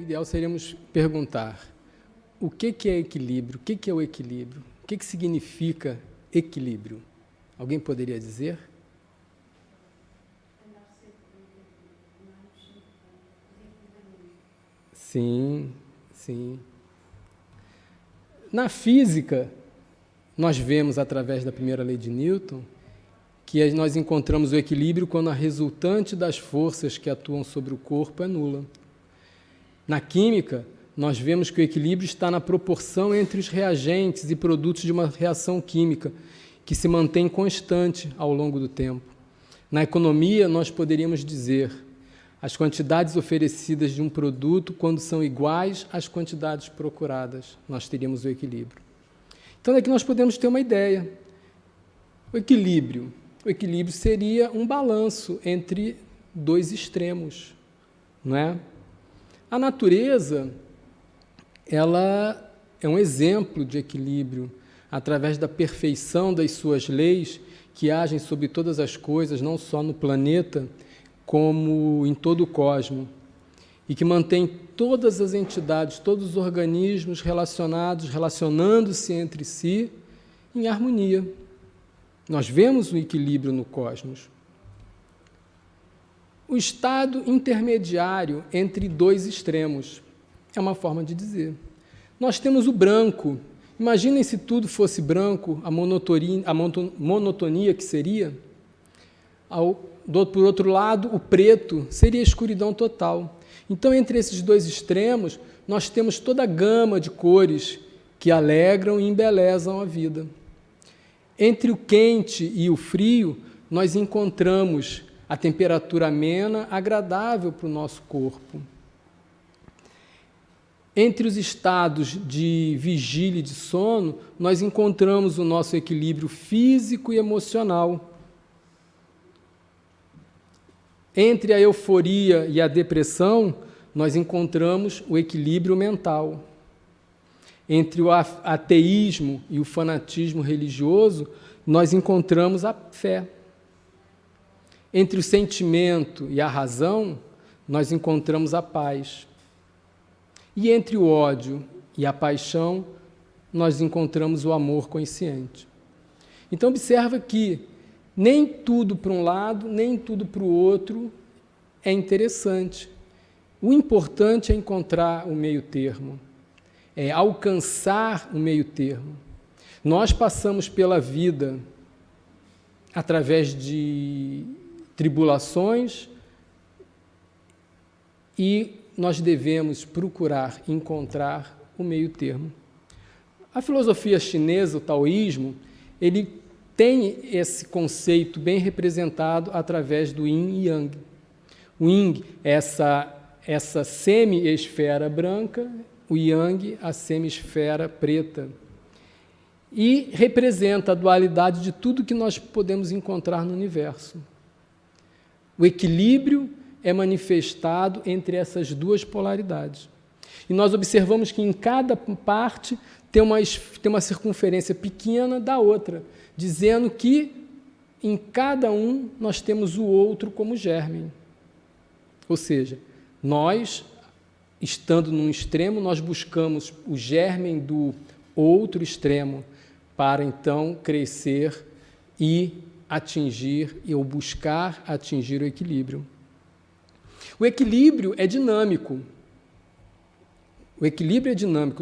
O ideal seríamos perguntar: o que é equilíbrio? O que é o equilíbrio? O que significa equilíbrio? Alguém poderia dizer? Sim, sim. Na física, nós vemos através da primeira lei de Newton que nós encontramos o equilíbrio quando a resultante das forças que atuam sobre o corpo é nula. Na química, nós vemos que o equilíbrio está na proporção entre os reagentes e produtos de uma reação química, que se mantém constante ao longo do tempo. Na economia, nós poderíamos dizer: as quantidades oferecidas de um produto, quando são iguais às quantidades procuradas, nós teríamos o equilíbrio. Então, daqui nós podemos ter uma ideia. O equilíbrio seria um balanço entre dois extremos, não é? A natureza, ela é um exemplo de equilíbrio, através da perfeição das suas leis, que agem sobre todas as coisas, não só no planeta, como em todo o cosmos, e que mantém todas as entidades, todos os organismos relacionando-se entre si em harmonia. Nós vemos o equilíbrio no cosmos. O estado intermediário entre dois extremos é uma forma de dizer. Nós temos o branco. Imaginem se tudo fosse branco, a monotonia que seria. Por outro lado, o preto seria a escuridão total. Então, entre esses dois extremos, nós temos toda a gama de cores que alegram e embelezam a vida. Entre o quente e o frio, nós encontramos a temperatura amena, agradável para o nosso corpo. Entre os estados de vigília e de sono, nós encontramos o nosso equilíbrio físico e emocional. Entre a euforia e a depressão, nós encontramos o equilíbrio mental. Entre o ateísmo e o fanatismo religioso, nós encontramos a fé. Entre o sentimento e a razão, nós encontramos a paz. E entre o ódio e a paixão, nós encontramos o amor consciente. Então, observa que nem tudo para um lado, nem tudo para o outro é interessante. O importante é encontrar o meio termo, é alcançar o meio termo. Nós passamos pela vida através de tribulações e nós devemos procurar encontrar o meio termo. A filosofia chinesa, o taoísmo, ele tem esse conceito bem representado através do yin e yang. O yin é essa semi-esfera branca, o yang, a semi-esfera preta. E representa a dualidade de tudo que nós podemos encontrar no universo. O equilíbrio é manifestado entre essas duas polaridades. E nós observamos que em cada parte tem uma circunferência pequena da outra, dizendo que em cada um nós temos o outro como germe. Ou seja, nós, estando num extremo, nós buscamos o germe do outro extremo para então crescer e atingir ou buscar atingir o equilíbrio. O equilíbrio é dinâmico. O equilíbrio é dinâmico.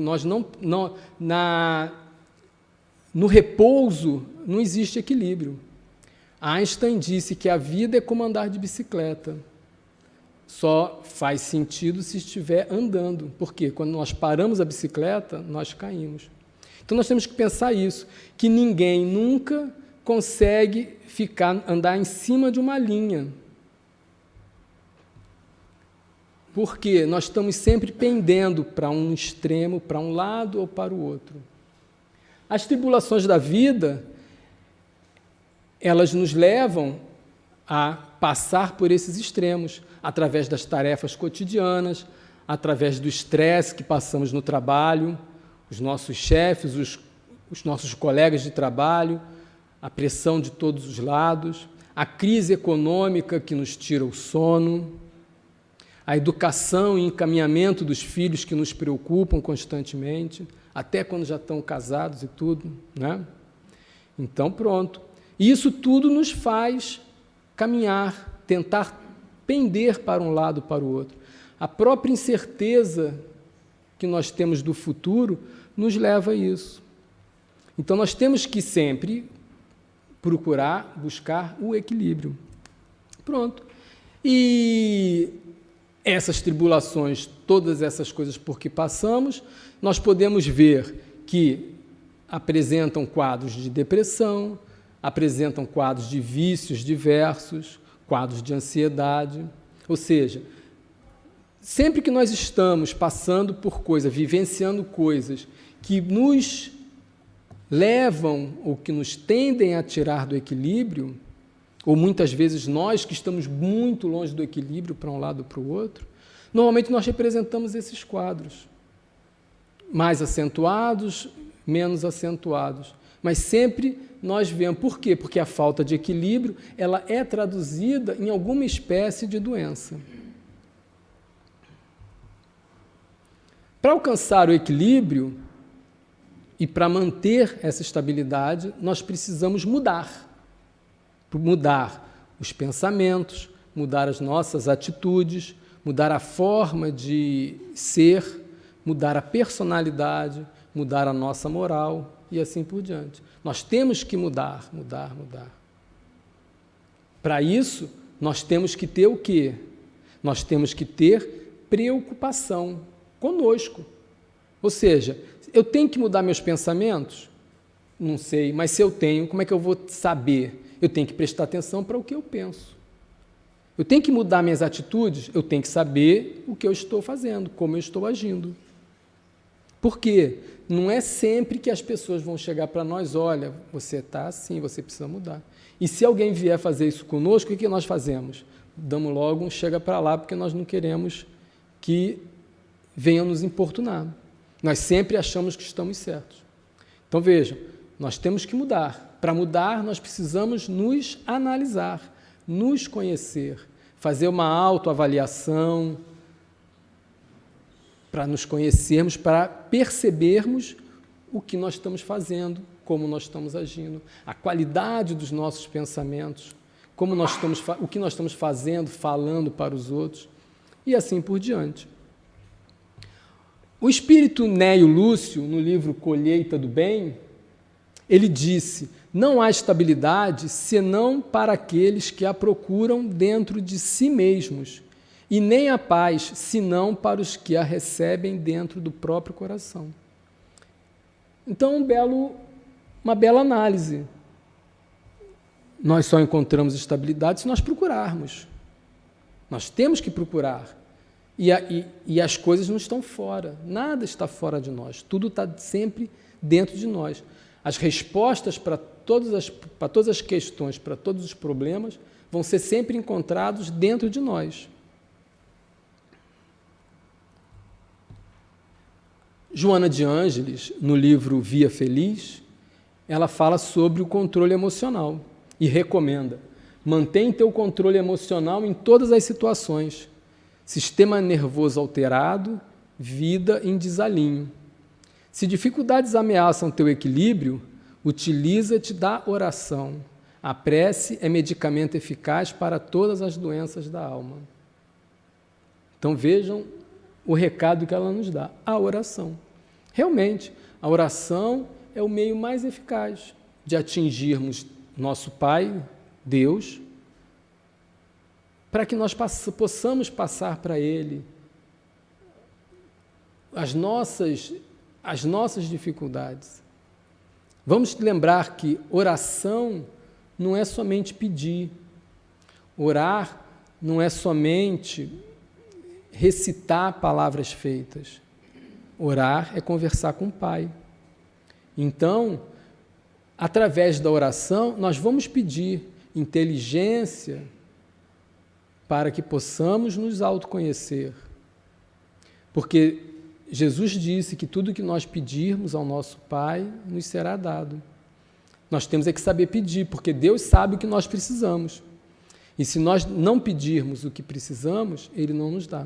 No repouso não existe equilíbrio. Einstein disse que a vida é como andar de bicicleta. Só faz sentido se estiver andando. Por quê? Quando nós paramos a bicicleta, nós caímos. Então nós temos que pensar isso, que ninguém nunca consegue andar em cima de uma linha. Porque nós estamos sempre pendendo para um extremo, para um lado ou para o outro. As tribulações da vida, elas nos levam a passar por esses extremos, através das tarefas cotidianas, através do estresse que passamos no trabalho, os nossos chefes, os nossos colegas de trabalho, a pressão de todos os lados, a crise econômica que nos tira o sono, a educação e encaminhamento dos filhos que nos preocupam constantemente, até quando já estão casados e tudo, né? Então, pronto. E isso tudo nos faz caminhar, tentar pender para um lado para o outro. A própria incerteza que nós temos do futuro nos leva a isso. Então, nós temos que sempre procurar, buscar o equilíbrio. Pronto. E essas tribulações, todas essas coisas por que passamos, nós podemos ver que apresentam quadros de depressão, apresentam quadros de vícios diversos, quadros de ansiedade. Ou seja, sempre que nós estamos passando por coisas, vivenciando coisas que nos levam ou que nos tendem a tirar do equilíbrio, ou muitas vezes nós que estamos muito longe do equilíbrio para um lado ou para o outro, normalmente nós representamos esses quadros, mais acentuados, menos acentuados, mas sempre nós vemos. Por quê? Porque a falta de equilíbrio ela é traduzida em alguma espécie de doença. Para alcançar o equilíbrio e para manter essa estabilidade, nós precisamos mudar os pensamentos, mudar as nossas atitudes, mudar a forma de ser, mudar a personalidade, mudar a nossa moral e assim por diante. Nós temos que mudar. Para isso, nós temos que ter o quê? Nós temos que ter preocupação conosco. Ou seja, eu tenho que mudar meus pensamentos? Não sei, mas se eu tenho, como é que eu vou saber? Eu tenho que prestar atenção para o que eu penso. Eu tenho que mudar minhas atitudes? Eu tenho que saber o que eu estou fazendo, como eu estou agindo. Por quê? Não é sempre que as pessoas vão chegar para nós, olha, você está assim, você precisa mudar. E se alguém vier fazer isso conosco, o que nós fazemos? Damos logo um chega para lá, porque nós não queremos que venham nos importunar. Nós sempre achamos que estamos certos. Então, vejam, nós temos que mudar. Para mudar, nós precisamos nos analisar, nos conhecer, fazer uma autoavaliação, para nos conhecermos, para percebermos o que nós estamos fazendo, como nós estamos agindo, a qualidade dos nossos pensamentos, o que nós estamos fazendo, falando para os outros, e assim por diante. O espírito Néio Lúcio, no livro Colheita do Bem, ele disse: não há estabilidade senão para aqueles que a procuram dentro de si mesmos, e nem a paz senão para os que a recebem dentro do próprio coração. Então, uma bela análise. Nós só encontramos estabilidade se nós procurarmos. Nós temos que procurar. E as coisas não estão fora, nada está fora de nós, tudo está sempre dentro de nós. As respostas para todas as questões, para todos os problemas, vão ser sempre encontrados dentro de nós. Joana de Ângeles, no livro Via Feliz, ela fala sobre o controle emocional e recomenda: mantém teu controle emocional em todas as situações. Sistema nervoso alterado, vida em desalinho. Se dificuldades ameaçam teu equilíbrio, utiliza-te da oração. A prece é medicamento eficaz para todas as doenças da alma. Então vejam o recado que ela nos dá, a oração. Realmente, a oração é o meio mais eficaz de atingirmos nosso Pai, Deus, para que nós possamos passar para Ele as nossas dificuldades. Vamos lembrar que oração não é somente pedir, orar não é somente recitar palavras feitas, orar é conversar com o Pai. Então, através da oração, nós vamos pedir inteligência para que possamos nos autoconhecer. Porque Jesus disse que tudo que nós pedirmos ao nosso Pai nos será dado. Nós temos é que saber pedir, porque Deus sabe o que nós precisamos. E se nós não pedirmos o que precisamos, Ele não nos dá.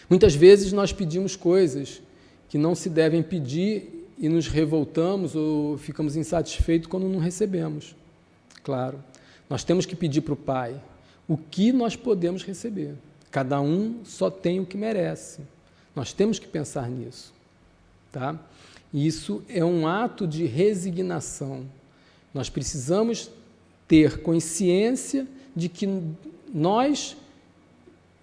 Muitas vezes nós pedimos coisas que não se devem pedir e nos revoltamos ou ficamos insatisfeitos quando não recebemos. Claro, nós temos que pedir para o Pai o que nós podemos receber. Cada um só tem o que merece. Nós temos que pensar nisso. Tá? E isso é um ato de resignação. Nós precisamos ter consciência de que nós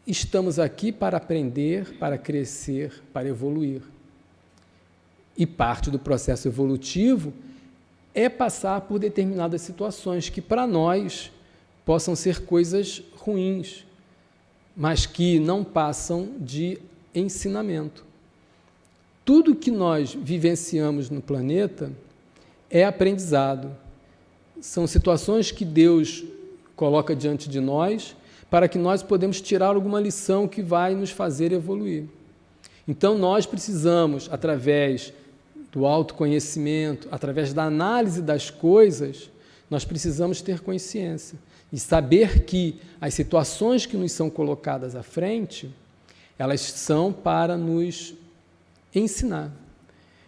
estamos aqui para aprender, para crescer, para evoluir. E parte do processo evolutivo é passar por determinadas situações que, para nós, possam ser coisas ruins, mas que não passam de ensinamento. Tudo que nós vivenciamos no planeta é aprendizado. São situações que Deus coloca diante de nós para que nós podemos tirar alguma lição que vai nos fazer evoluir. Então, nós precisamos, através do autoconhecimento, através da análise das coisas, nós precisamos ter consciência e saber que as situações que nos são colocadas à frente, elas são para nos ensinar.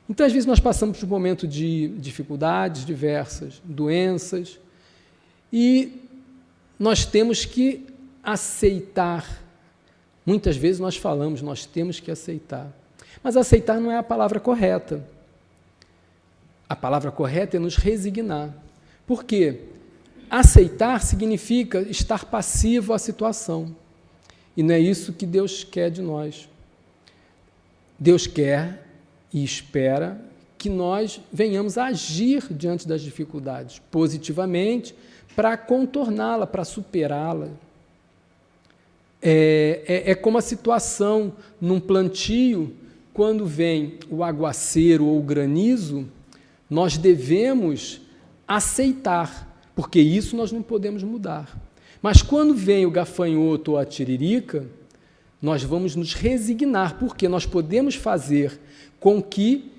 Então, às vezes, nós passamos por um momento de dificuldades diversas, doenças, e nós temos que aceitar. Muitas vezes nós falamos, nós temos que aceitar. Mas aceitar não é a palavra correta. A palavra correta é nos resignar. Por quê? Aceitar significa estar passivo à situação. E não é isso que Deus quer de nós. Deus quer e espera que nós venhamos a agir diante das dificuldades, positivamente, para contorná-la, para superá-la. É como a situação num plantio, quando vem o aguaceiro ou o granizo, nós devemos aceitar, porque isso nós não podemos mudar. Mas quando vem o gafanhoto ou a tiririca, nós vamos nos resignar, porque nós podemos fazer com que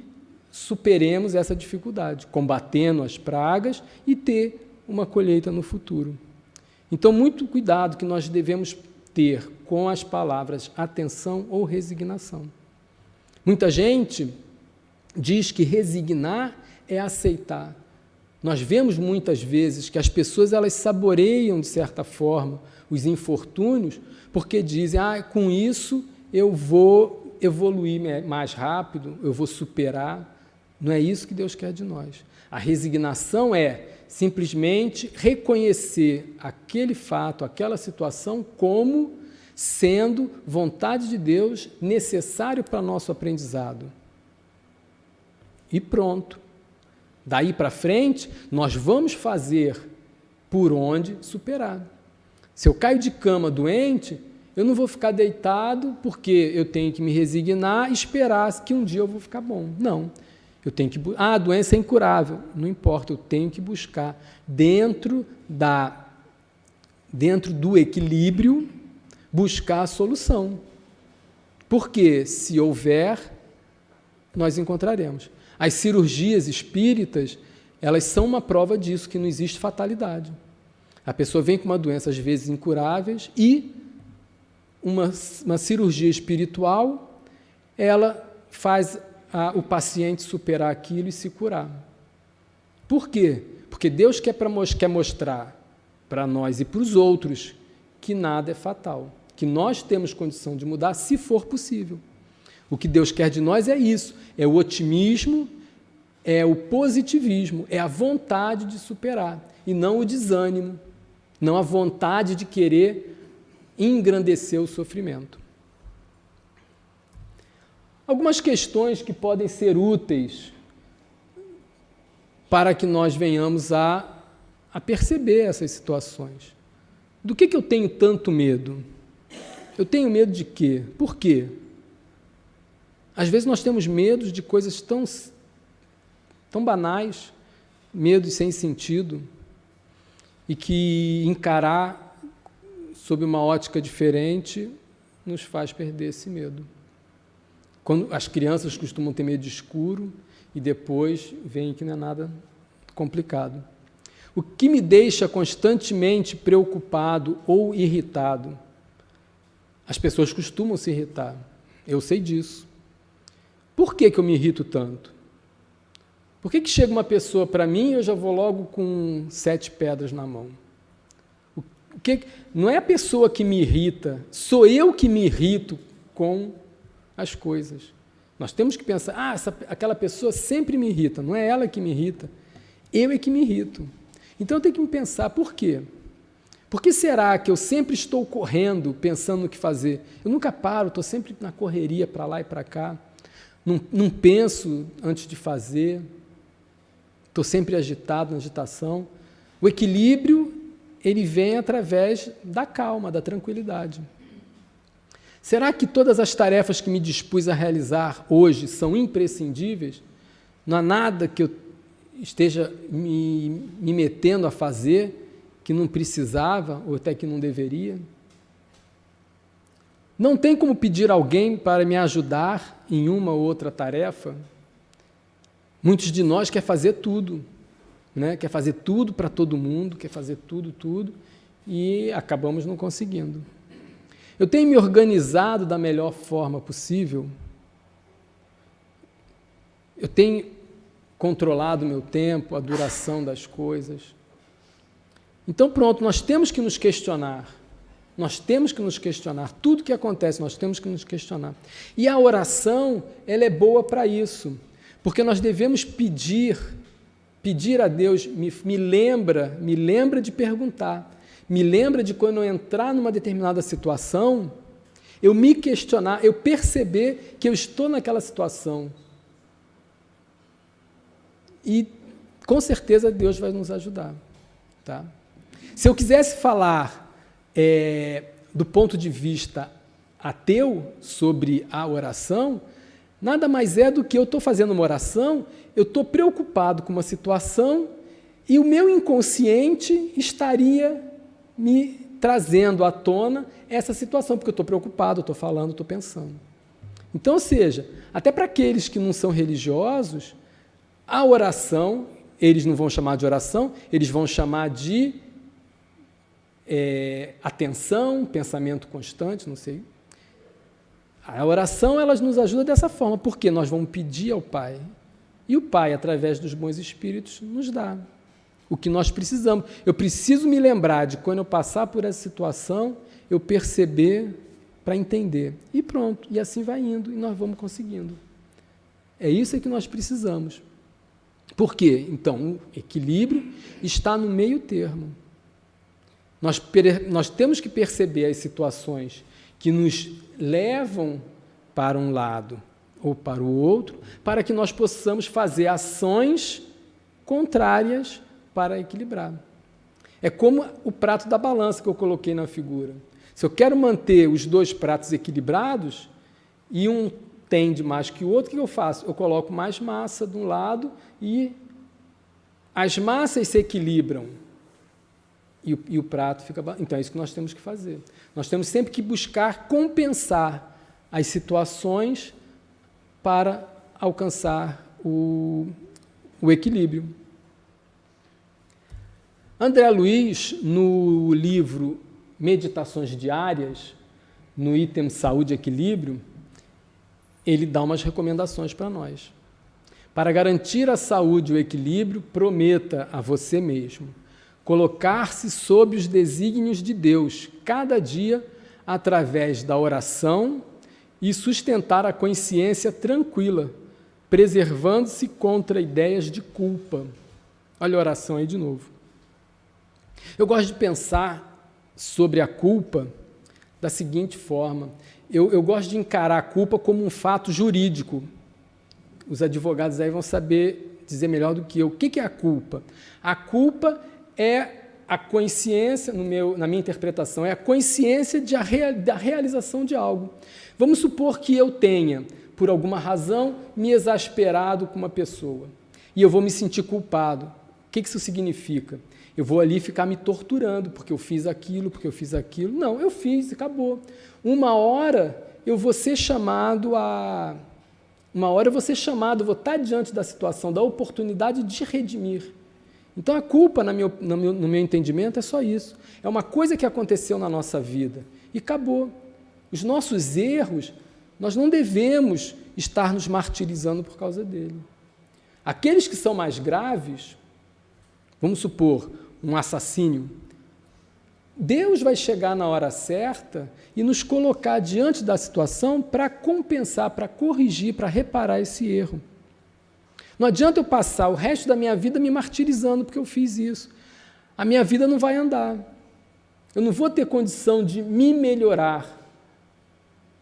superemos essa dificuldade, combatendo as pragas e ter uma colheita no futuro. Então, muito cuidado que nós devemos ter com as palavras atenção ou resignação. Muita gente diz que resignar é aceitar. Nós vemos muitas vezes que as pessoas elas saboreiam, de certa forma, os infortúnios, porque dizem, com isso eu vou evoluir mais rápido, eu vou superar. Não é isso que Deus quer de nós. A resignação é simplesmente reconhecer aquele fato, aquela situação como sendo vontade de Deus necessário para nosso aprendizado. E pronto. Daí para frente, nós vamos fazer por onde superar. Se eu caio de cama doente, eu não vou ficar deitado porque eu tenho que me resignar e esperar que um dia eu vou ficar bom. Não. Eu tenho que... a doença é incurável. Não importa, eu tenho que buscar dentro do equilíbrio, buscar a solução. Porque se houver, nós encontraremos. As cirurgias espíritas, elas são uma prova disso, que não existe fatalidade. A pessoa vem com uma doença, às vezes, incuráveis, e uma cirurgia espiritual, ela faz o paciente superar aquilo e se curar. Por quê? Porque Deus quer mostrar para nós e para os outros que nada é fatal, que nós temos condição de mudar se for possível. O que Deus quer de nós é isso, é o otimismo, é o positivismo, é a vontade de superar, e não o desânimo, não a vontade de querer engrandecer o sofrimento. Algumas questões que podem ser úteis para que nós venhamos a perceber essas situações. Do que eu tenho tanto medo? Eu tenho medo de quê? Por quê? Às vezes nós temos medo de coisas tão banais, medos sem sentido, e que encarar sob uma ótica diferente nos faz perder esse medo. Quando as crianças costumam ter medo de escuro e depois veem que não é nada complicado. O que me deixa constantemente preocupado ou irritado? As pessoas costumam se irritar. Eu sei disso. Por que eu me irrito tanto? Por que chega uma pessoa para mim e eu já vou logo com 7 pedras na mão? Não é a pessoa que me irrita, sou eu que me irrito com as coisas. Nós temos que pensar, aquela pessoa sempre me irrita, não é ela que me irrita, eu é que me irrito. Então eu tenho que me pensar, por quê? Por que será que eu sempre estou correndo, pensando no que fazer? Eu nunca paro, estou sempre na correria para lá e para cá, não penso antes de fazer, estou sempre agitado, na agitação. O equilíbrio, ele vem através da calma, da tranquilidade. Será que todas as tarefas que me dispus a realizar hoje são imprescindíveis? Não há nada que eu esteja me metendo a fazer que não precisava ou até que não deveria? Não tem como pedir alguém para me ajudar em uma ou outra tarefa? Muitos de nós querem fazer tudo, né? Quer fazer tudo para todo mundo, quer fazer tudo, e acabamos não conseguindo. Eu tenho me organizado da melhor forma possível? Eu tenho controlado o meu tempo, a duração das coisas? Então, pronto, nós temos que nos questionar. Nós temos que nos questionar. Tudo que acontece, nós temos que nos questionar. E a oração, ela é boa para isso, porque nós devemos pedir a Deus, me lembra de perguntar, me lembra de quando eu entrar numa determinada situação, eu me questionar, eu perceber que eu estou naquela situação. E, com certeza, Deus vai nos ajudar. Tá? Se eu quisesse falar do ponto de vista ateu sobre a oração, nada mais é do que eu estou fazendo uma oração, eu estou preocupado com uma situação e o meu inconsciente estaria me trazendo à tona essa situação, porque eu estou preocupado, eu estou falando, estou pensando. Então, ou seja, até para aqueles que não são religiosos, a oração, eles não vão chamar de oração, eles vão chamar de atenção, pensamento constante, não sei. A oração, ela nos ajuda dessa forma, porque nós vamos pedir ao Pai, e o Pai, através dos bons espíritos, nos dá o que nós precisamos. Eu preciso me lembrar de quando eu passar por essa situação, eu perceber para entender. E pronto, e assim vai indo, e nós vamos conseguindo. É isso que nós precisamos. Por quê? Então, o equilíbrio está no meio termo. Nós temos que perceber as situações que nos levam para um lado ou para o outro, para que nós possamos fazer ações contrárias para equilibrar. É como o prato da balança que eu coloquei na figura. Se eu quero manter os 2 pratos equilibrados e um tende mais que o outro, o que eu faço? Eu coloco mais massa de um lado e as massas se equilibram e o prato fica... Então, é isso que nós temos que fazer. Nós temos sempre que buscar compensar as situações para alcançar o equilíbrio. André Luiz, no livro Meditações Diárias, no item Saúde e Equilíbrio, ele dá umas recomendações para nós. Para garantir a saúde e o equilíbrio, prometa a você mesmo colocar-se sob os desígnios de Deus, cada dia, através da oração e sustentar a consciência tranquila, preservando-se contra ideias de culpa. Olha a oração aí de novo. Eu gosto de pensar sobre a culpa da seguinte forma. Eu gosto de encarar a culpa como um fato jurídico. Os advogados aí vão saber dizer melhor do que eu. O que é a culpa? A culpa é a consciência, na minha interpretação, é a consciência da realização de algo. Vamos supor que eu tenha, por alguma razão, me exasperado com uma pessoa e eu vou me sentir culpado. O que isso significa? Eu vou ali ficar me torturando, porque eu fiz aquilo, Não, eu fiz, acabou. Uma hora eu vou ser chamado, vou estar diante da situação, da oportunidade de redimir. Então, a culpa, no meu entendimento, é só isso. É uma coisa que aconteceu na nossa vida e acabou. Os nossos erros nós não devemos estar nos martirizando por causa dele. Aqueles que são mais graves, vamos supor, um assassínio, Deus vai chegar na hora certa e nos colocar diante da situação para compensar, para corrigir, para reparar esse erro. Não adianta eu passar o resto da minha vida me martirizando porque eu fiz isso. A minha vida não vai andar. Eu não vou ter condição de me melhorar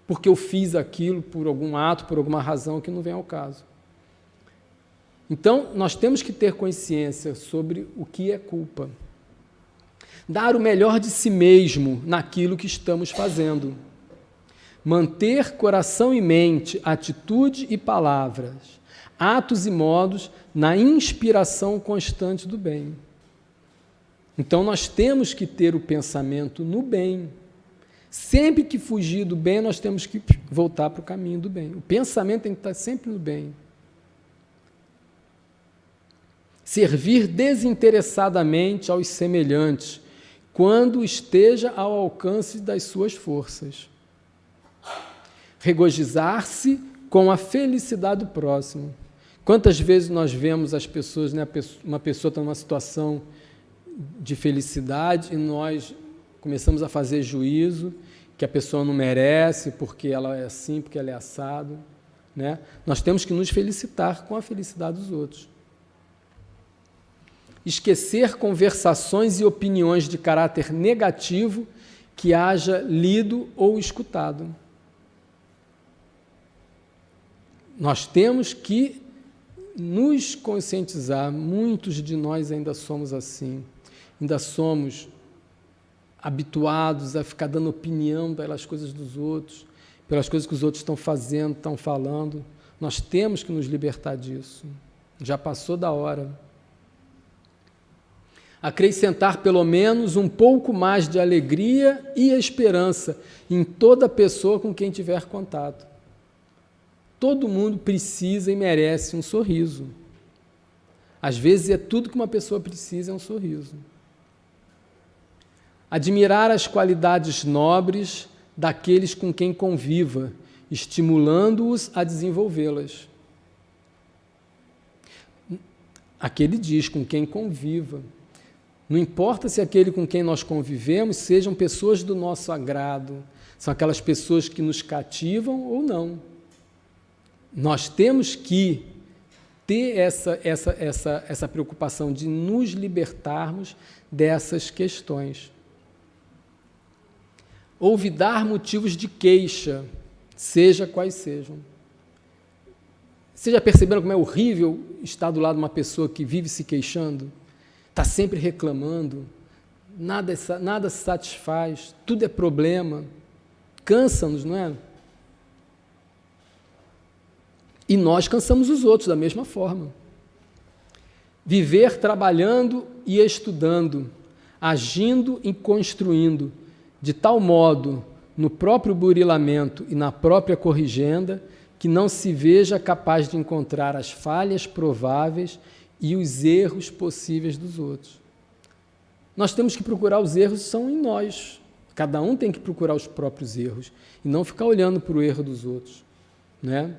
porque eu fiz aquilo por algum ato, por alguma razão que não vem ao caso. Então, nós temos que ter consciência sobre o que é culpa. Dar o melhor de si mesmo naquilo que estamos fazendo. Manter coração e mente, atitude e palavras, atos e modos na inspiração constante do bem. Então, nós temos que ter o pensamento no bem. Sempre que fugir do bem, nós temos que voltar para o caminho do bem. O pensamento tem que estar sempre no bem. Servir desinteressadamente aos semelhantes, quando esteja ao alcance das suas forças. Regozijar-se com a felicidade do próximo. Quantas vezes nós vemos as pessoas, né, uma pessoa está numa situação de felicidade e nós começamos a fazer juízo, que a pessoa não merece, porque ela é assim, porque ela é assado. Né? Nós temos que nos felicitar com a felicidade dos outros. Esquecer conversações e opiniões de caráter negativo que haja lido ou escutado. Nós temos que nos conscientizar, muitos de nós ainda somos assim, ainda somos habituados a ficar dando opinião pelas coisas dos outros, pelas coisas que os outros estão fazendo, estão falando. Nós temos que nos libertar disso. Já passou da hora. Acrescentar pelo menos um pouco mais de alegria e esperança em toda pessoa com quem tiver contato. Todo mundo precisa e merece um sorriso. Às vezes é tudo que uma pessoa precisa, é um sorriso. Admirar as qualidades nobres daqueles com quem conviva, estimulando-os a desenvolvê-las. Aquele diz com quem conviva. Não importa se aquele com quem nós convivemos sejam pessoas do nosso agrado, são aquelas pessoas que nos cativam ou não. Nós temos que ter essa preocupação de nos libertarmos dessas questões. Olvidar motivos de queixa, seja quais sejam. Vocês já perceberam como é horrível estar do lado de uma pessoa que vive se queixando? Está sempre reclamando, nada se satisfaz, tudo é problema, cansa-nos, não é? E nós cansamos os outros da mesma forma. Viver trabalhando e estudando, agindo e construindo, de tal modo, no próprio burilamento e na própria corrigenda, que não se veja capaz de encontrar as falhas prováveis e os erros possíveis dos outros. Nós temos que procurar os erros que são em nós. Cada um tem que procurar os próprios erros e não ficar olhando para o erro dos outros. Né?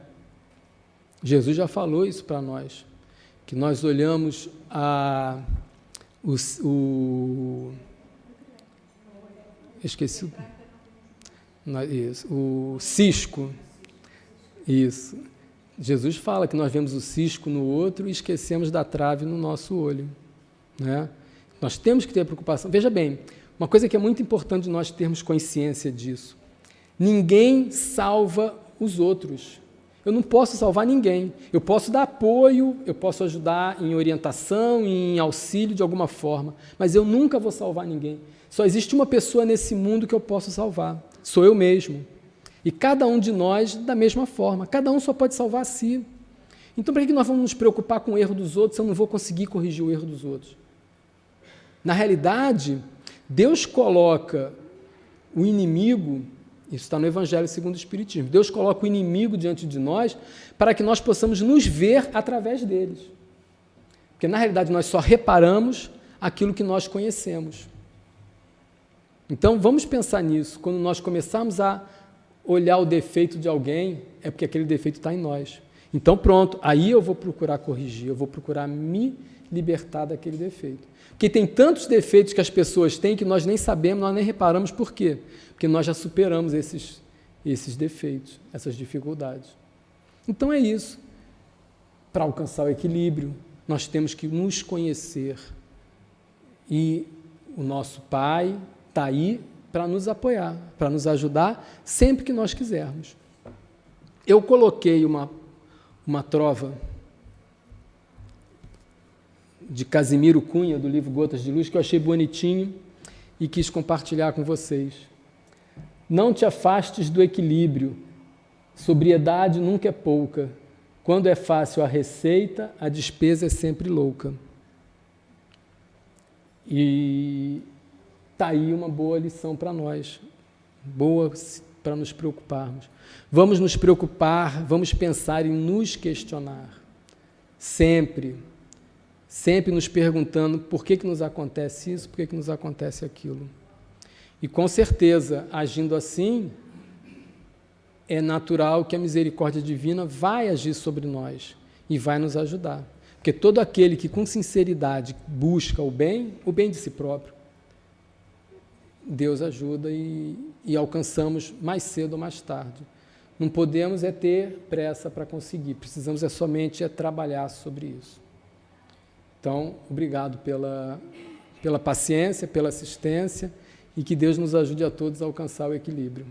Jesus já falou isso para nós, que nós olhamos esqueci o cisco. Isso. Jesus fala que nós vemos o cisco no outro e esquecemos da trave no nosso olho. Né? Nós temos que ter preocupação. Veja bem, uma coisa que é muito importante nós termos consciência disso. Ninguém salva os outros. Eu não posso salvar ninguém. Eu posso dar apoio, eu posso ajudar em orientação, em auxílio de alguma forma, mas eu nunca vou salvar ninguém. Só existe uma pessoa nesse mundo que eu posso salvar. Sou eu mesmo. E cada um de nós, da mesma forma. Cada um só pode salvar a si. Então, para que nós vamos nos preocupar com o erro dos outros se eu não vou conseguir corrigir o erro dos outros? Na realidade, Deus coloca o inimigo, isso está no Evangelho segundo o Espiritismo, Deus coloca o inimigo diante de nós para que nós possamos nos ver através deles. Porque, na realidade, nós só reparamos aquilo que nós conhecemos. Então, vamos pensar nisso. Quando nós começarmos a olhar o defeito de alguém, é porque aquele defeito está em nós. Então pronto, aí eu vou procurar corrigir, eu vou procurar me libertar daquele defeito. Porque tem tantos defeitos que as pessoas têm que nós nem sabemos, nós nem reparamos por quê. Porque nós já superamos esses defeitos, essas dificuldades. Então é isso. Para alcançar o equilíbrio, nós temos que nos conhecer. E o nosso Pai está aí para nos apoiar, para nos ajudar sempre que nós quisermos. Eu coloquei uma trova de Casimiro Cunha, do livro Gotas de Luz, que eu achei bonitinho e quis compartilhar com vocês. Não te afastes do equilíbrio, sobriedade nunca é pouca. Quando é fácil a receita, a despesa é sempre louca. E está aí uma boa lição para nós, boa para nos preocuparmos. Vamos nos preocupar, vamos pensar em nos questionar, sempre nos perguntando por que nos acontece isso, por que nos acontece aquilo. E com certeza, agindo assim, é natural que a misericórdia divina vai agir sobre nós e vai nos ajudar. Porque todo aquele que com sinceridade busca o bem de si próprio, Deus ajuda e alcançamos mais cedo ou mais tarde. Não podemos ter pressa para conseguir, precisamos somente trabalhar sobre isso. Então, obrigado pela paciência, pela assistência e que Deus nos ajude a todos a alcançar o equilíbrio.